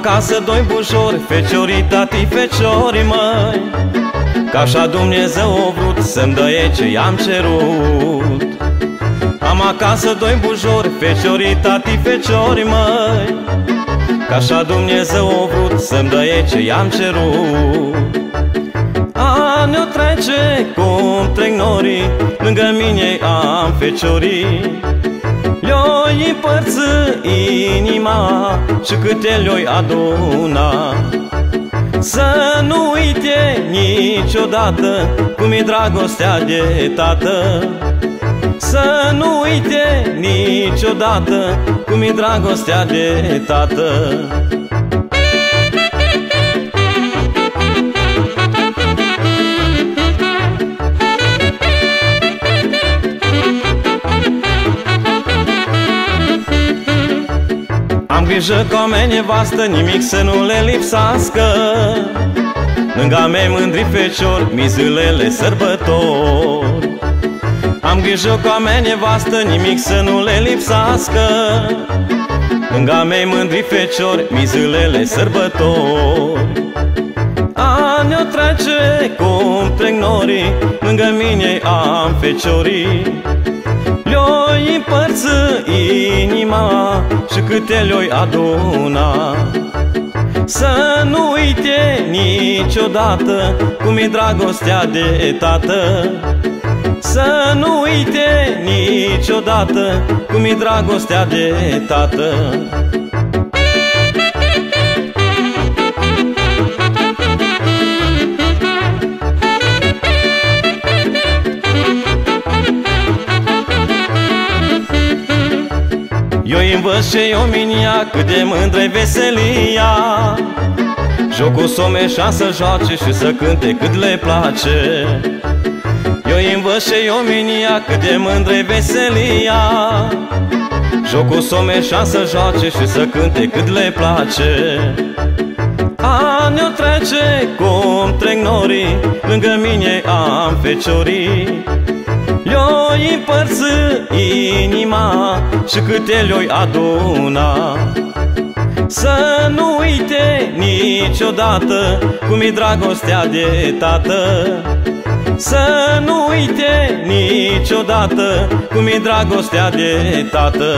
acasă doi bujori, feciorii tati, feciorii măi, că așa Dumnezeu a vrut să-mi dăie ce i-am cerut. Am acasă doi bujori, feciorii tati, feciorii măi, că așa Dumnezeu a vrut să-mi dăie ce i-am cerut. Ani-o trece cum trec norii, lângă mine am feciorii. Le-oi împărți inima și câte le-oi aduna. Să nu uite niciodată cum e dragostea de tată. Să nu uite niciodată cum e dragostea de tată. Am grijă ca mea nevastă nimic să nu le lipsească, lângă mei mândri feciori, mi zilele sărbători. Am grijă ca mea nevastă nimic să nu le lipsească, lângă mei mândri feciori, mi zilele sărbători. Ani-o trece cum trec norii, lângă mine am feciorii. Le-oi împărți inima și câte le-oi aduna. Să nu uite niciodată cum e dragostea de tată. Să nu uite niciodată cum e dragostea de tată. Eu-i învăț și ominia cât de mândră-i veselia. Jocul s-o meșa să joace și să cânte cât le place. Eu-i învăț și ominia cât de mândră-i veselia. Jocul s-o meșa să joace și să cânte cât le place. Ani-o trece cum trec norii, lângă mine am feciorii. Le-oi împărți inima și câte le-oi aduna. Să nu uite niciodată cum e dragostea de tată. Să nu uite niciodată cum e dragostea de tată.